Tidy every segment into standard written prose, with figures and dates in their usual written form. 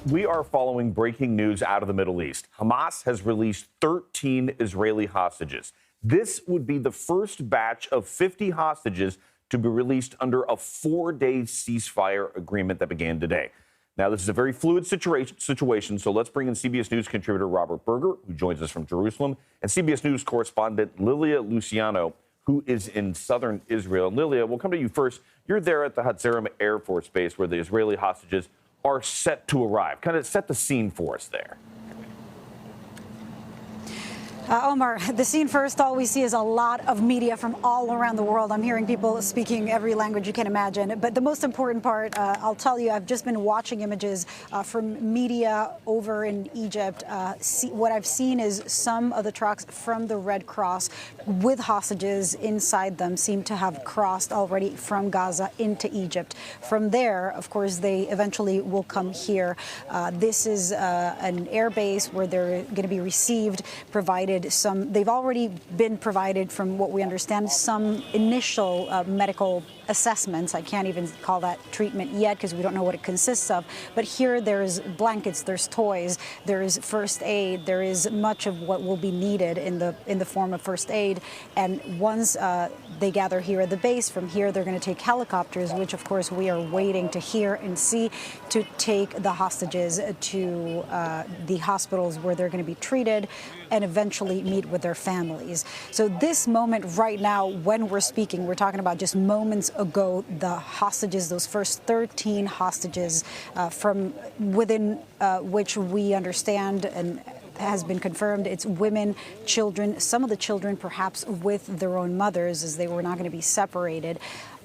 We are following breaking news out of the Middle East. Hamas has released 13 Israeli hostages. This would be the first batch of 50 hostages to be released under a 4-day ceasefire agreement that began today. Now, this is a very fluid situation, so let's bring in CBS News contributor Robert Berger, who joins us from Jerusalem, and CBS News correspondent Lilia Luciano, who is in southern Israel. Lilia, we'll come to you first. You're there at the Hatzerim Air Force Base where the Israeli hostages are set to arrive. Kind of set the scene for us there. Omar, the scene first, all we see is a lot of media from all around the world. I'm hearing people speaking every language you can imagine. But the most important part, I'll tell you, I've just been watching images from media over in Egypt. What I've seen is some of the trucks from the Red Cross with hostages inside them seem to have crossed already from Gaza into Egypt. From there, of course, they eventually will come here. This is an air base where they're going to be received, provided they've already been provided, from what we understand, some initial medical assessments. I can't even call that treatment yet because we don't know what it consists of. But here there's blankets, there's toys, there is first aid, there is much of what will be needed in the form of first aid. And once they gather here at the base, from here they're going to take helicopters, which of course we are waiting to hear and see, to take the hostages to the hospitals where they're going to be treated and eventually meet with their families. So this moment right now, when we're speaking, we're talking about just moments ago, the hostages, those first 13 hostages from within which we understand and has been confirmed, it's women, children, some of the children perhaps with their own mothers, as they were not going to be separated.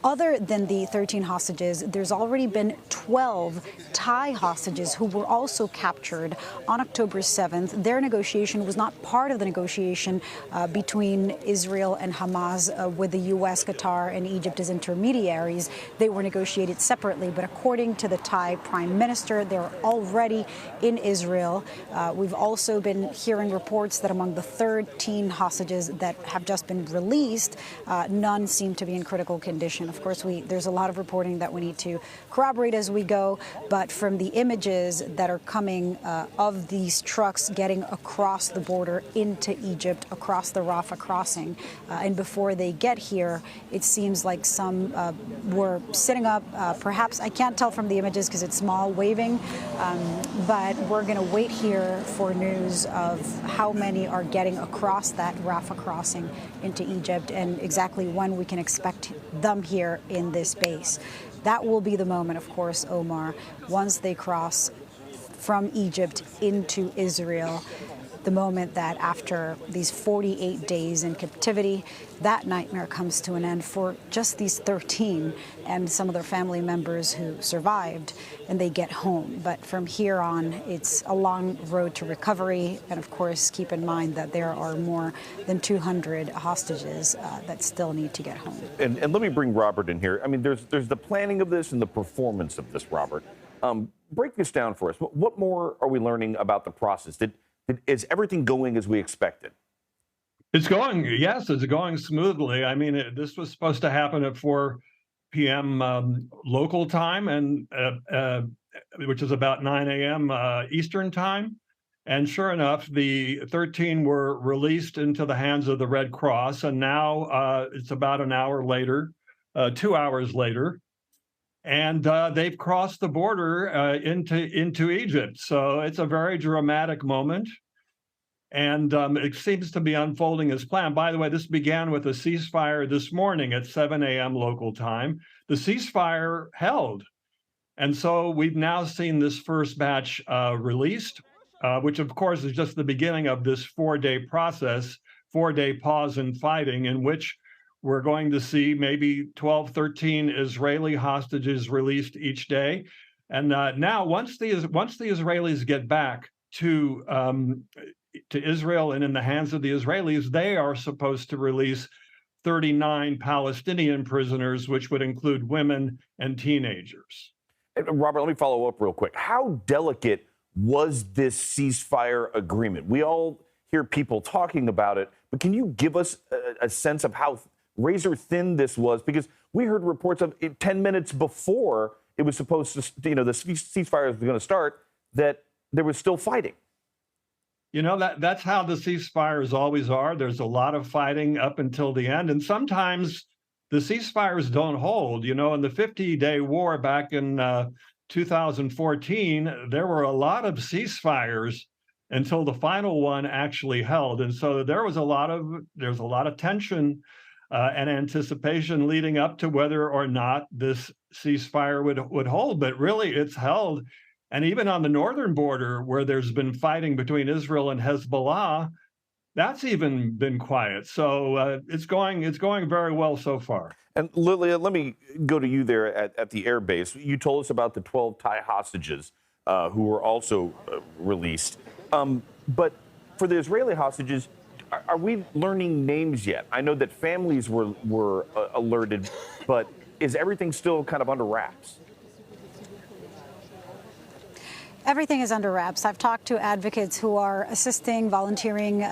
Other than the 13 hostages, there's already been 12 Thai hostages who were also captured on October 7th. Their negotiation was not part of the negotiation between Israel and Hamas with the U.S., Qatar, and Egypt as intermediaries. They were negotiated separately, but according to the Thai Prime Minister, they're already in Israel. We've also been hearing reports that among the 13 hostages that have just been released, none seem to be in critical condition. Of course, there's a lot of reporting that we need to corroborate as we go, but from the images that are coming of these trucks getting across the border into Egypt, across the Rafah crossing, and before they get here, it seems like some were sitting up, perhaps, I can't tell from the images because it's small, waving, but we're going to wait here for news of how many are getting across that Rafah crossing into Egypt and exactly when we can expect them here in this base. That will be the moment, of course, Omar, once they cross from Egypt into Israel, the moment that after these 48 days in captivity, that nightmare comes to an end for just these 13 and some of their family members who survived, and they get home. But from here on, it's a long road to recovery. And of course, keep in mind that there are more than 200 hostages that still need to get home. And let me bring Robert in here. I mean, there's the planning of this and the performance of this, Robert. Break this down for us. What more are we learning about the process? Is everything going as we expected? It's going, yes, it's going smoothly. I mean, this was supposed to happen at 4 p.m. Local time, and which is about 9 a.m. Eastern time. And sure enough, the 13 were released into the hands of the Red Cross, and now it's about an hour later, 2 hours later, and they've crossed the border into Egypt. So it's a very dramatic moment. And it seems to be unfolding as planned. By the way, this began with a ceasefire this morning at 7 a.m. local time. The ceasefire held. And so we've now seen this first batch released, which of course is just the beginning of this 4-day process, 4-day pause in fighting, in which we're going to see maybe 12, 13 Israeli hostages released each day. And now, once the Israelis get back to Israel and in the hands of the Israelis, they are supposed to release 39 Palestinian prisoners, which would include women and teenagers. Robert, let me follow up real quick. How delicate was this ceasefire agreement? We all hear people talking about it, but can you give us a sense of how razor thin this was? Because we heard reports of 10 minutes before it was supposed to, the ceasefire was going to start, that there was still fighting. You know, that's how the ceasefires always are. There's a lot of fighting up until the end, and sometimes the ceasefires don't hold. You know, in the 50-day war back in 2014, there were a lot of ceasefires until the final one actually held, and so there's a lot of tension and anticipation leading up to whether or not this ceasefire would hold. But really, it's held. And even on the northern border, where there's been fighting between Israel and Hezbollah, that's even been quiet. So it's going very well so far. And Lilia, let me go to you there at the air base. You told us about the 12 Thai hostages who were also released. But for the Israeli hostages, are we learning names yet? I know that families were alerted, but is everything still kind of under wraps? Everything is under wraps. I've talked to advocates who are assisting, volunteering,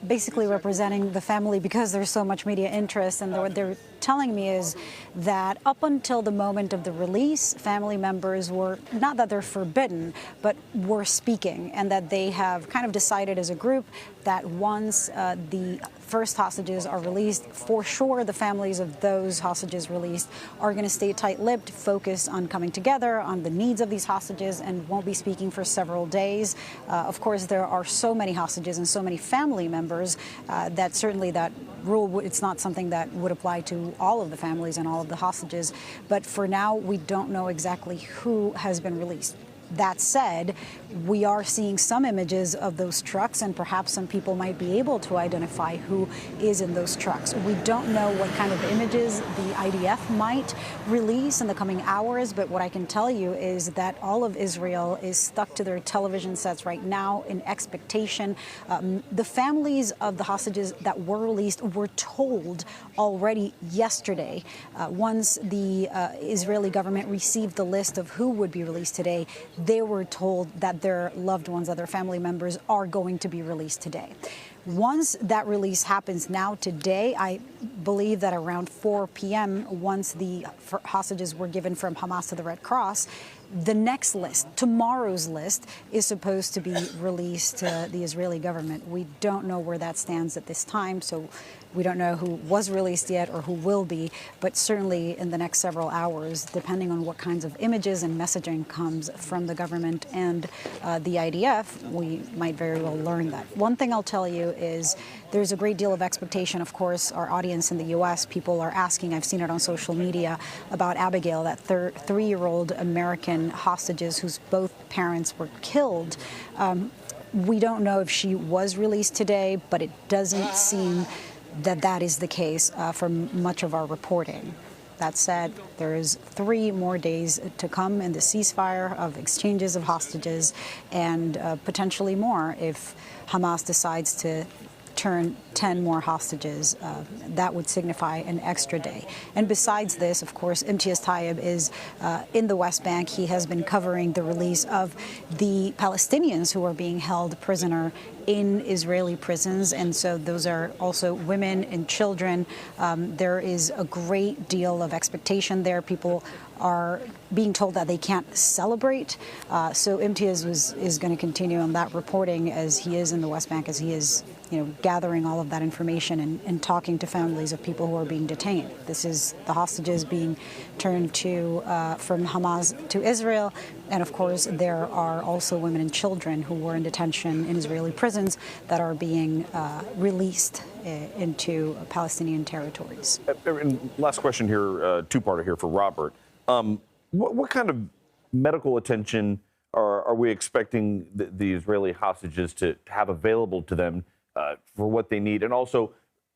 basically representing the family because there's so much media interest. And what they're telling me is that up until the moment of the release, family members were, not that they're forbidden, but were speaking, and that they have kind of decided as a group that once the first hostages are released, for sure the families of those hostages released are going to stay tight-lipped, focus on coming together, on the needs of these hostages, and won't be speaking for several days. Of course, there are so many hostages and so many family members that certainly that rule, it's not something that would apply to all of the families and all of the hostages. But for now, we don't know exactly who has been released. That said, we are seeing some images of those trucks, and perhaps some people might be able to identify who is in those trucks. We don't know what kind of images the IDF might release in the coming hours, but what I can tell you is that all of Israel is stuck to their television sets right now in expectation. The families of the hostages that were released were told already yesterday, once the Israeli government received the list of who would be released today, they were told that their loved ones, that their family members are going to be released today. Once that release happens now today, I believe that around 4 p.m., once the hostages were given from Hamas to the Red Cross, the next list, tomorrow's list, is supposed to be released to the Israeli government. We don't know where that stands at this time, so we don't know who was released yet or who will be, but certainly in the next several hours, depending on what kinds of images and messaging comes from the government and the IDF, we might very well learn that. One thing I'll tell you is there's a great deal of expectation. Of course, our audience in the U.S., people are asking, I've seen it on social media, about Abigail, that 3-year-old American hostages whose both parents were killed. We don't know if she was released today, but it doesn't seem that that is the case from much of our reporting. That said, there is 3 more days to come in the ceasefire of exchanges of hostages, and potentially more if Hamas decides to turn 10 more hostages. That would signify an extra day. And besides this, of course, Imtiaz Tayyib is in the West Bank. He has been covering the release of the Palestinians who are being held prisoner in Israeli prisons. And so those are also women and children. There is a great deal of expectation there. People are being told that they can't celebrate. So Imtiaz is going to continue on that reporting as he is in the West Bank, as he is gathering all of that information and talking to families of people who are being detained. This is the hostages being turned to from Hamas to Israel. And of course, there are also women and children who were in detention in Israeli prisons that are being released into Palestinian territories. And last question here, two-parter here for Robert. What kind of medical attention are we expecting the Israeli hostages to have available to them for what they need? And also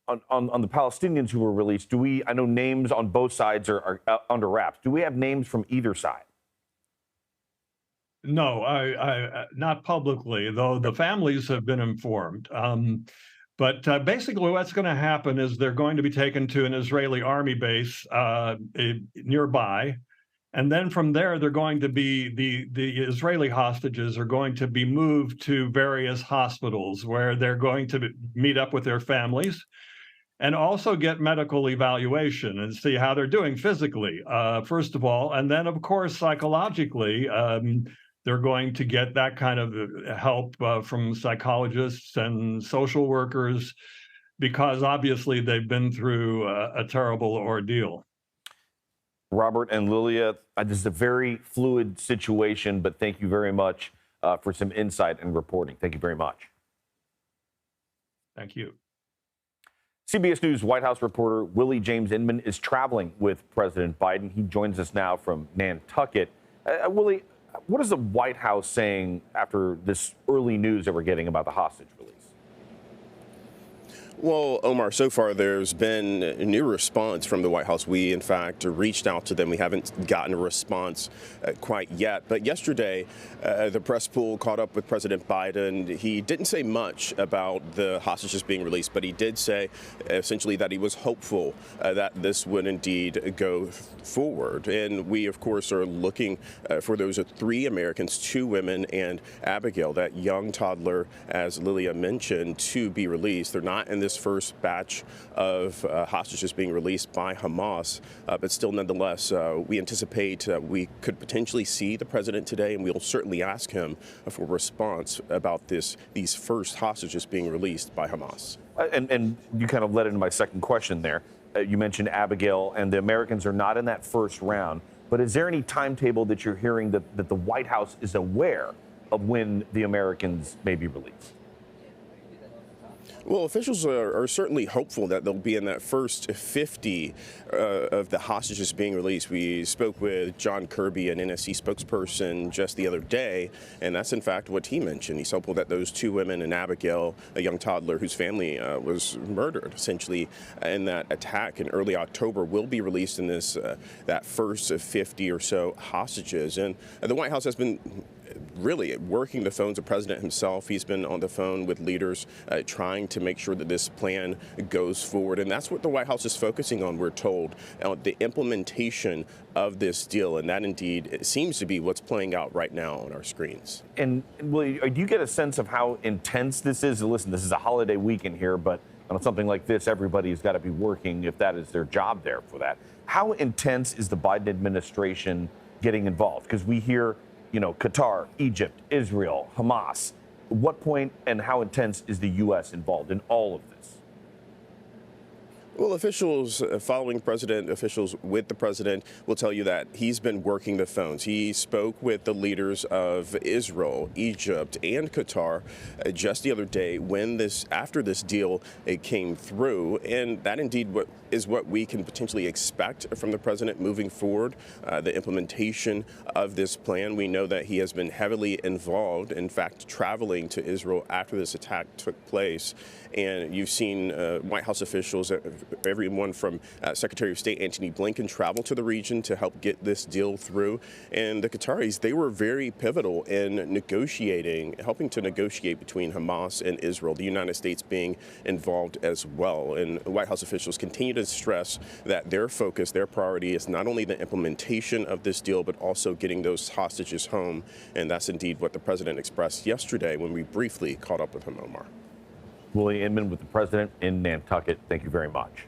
on the Palestinians who were released, I know names on both sides are under wraps. Do we have names from either side? No, I not publicly, though the families have been informed. But basically what's going to happen is they're going to be taken to an Israeli army base nearby. And then from there, they're going to be, the Israeli hostages are going to be moved to various hospitals where they're going to meet up with their families and also get medical evaluation and see how they're doing physically, first of all. And then, of course, psychologically, they're going to get that kind of help from psychologists and social workers, because obviously they've been through a terrible ordeal. Robert and Lilia, this is a very fluid situation, but thank you very much for some insight and reporting. Thank you very much. Thank you. CBS News White House reporter Willie James Inman is traveling with President Biden. He joins us now from Nantucket. Willie, what is the White House saying after this early news that we're getting about the hostage release? Well, Omar, so far there's been a new response from the White House. We, in fact, reached out to them. We haven't gotten a response quite yet. But yesterday, the press pool caught up with President Biden. He didn't say much about the hostages being released, but he did say essentially that he was hopeful that this would indeed go forward. And we, of course, are looking for those 3 Americans, 2 women, and Abigail, that young toddler, as Lilia mentioned, to be released. They're not in this first batch of hostages being released by Hamas, but still, nonetheless, we anticipate we could potentially see the president today, and we'll certainly ask him for a response about these first hostages being released by Hamas. And you kind of led into my second question there. You mentioned Abigail, and the Americans are not in that first round. But is there any timetable that you're hearing that the White House is aware of when the Americans may be released? Well, officials are certainly hopeful that they'll be in that first 50 of the hostages being released. We spoke with John Kirby, an NSC spokesperson, just the other day, and that's in fact what he mentioned. He's hopeful that those 2 women and Abigail, a young toddler whose family was murdered essentially in that attack in early October, will be released in this that first 50 or so hostages. And the White House has been really working the phones. The president himself, he's been on the phone with leaders trying to make sure that this plan goes forward. And that's what the White House is focusing on, we're told, the implementation of this deal. And that indeed it seems to be what's playing out right now on our screens. And Willie, do you get a sense of how intense this is? Listen, this is a holiday weekend here, but on something like this, everybody's got to be working if that is their job there for that. How intense is the Biden administration getting involved? Because we hear, Qatar, Egypt, Israel, Hamas. At what point and how intense is the U.S. involved in all of this? Well, officials following president, officials with the president will tell you that he's been working the phones. He spoke with the leaders of Israel, Egypt, and Qatar just the other day after this deal came through. And that indeed is what we can potentially expect from the president moving forward, the implementation of this plan. We know that he has been heavily involved, in fact, traveling to Israel after this attack took place. And you've seen White House officials, everyone from Secretary of State Antony Blinken travel to the region to help get this deal through. And the Qataris, they were very pivotal in helping to negotiate between Hamas and Israel, the United States being involved as well. And White House officials continue to stress that their focus, their priority is not only the implementation of this deal, but also getting those hostages home. And that's indeed what the president expressed yesterday when we briefly caught up with him, Omar. Willie Inman with the president in Nantucket. Thank you very much.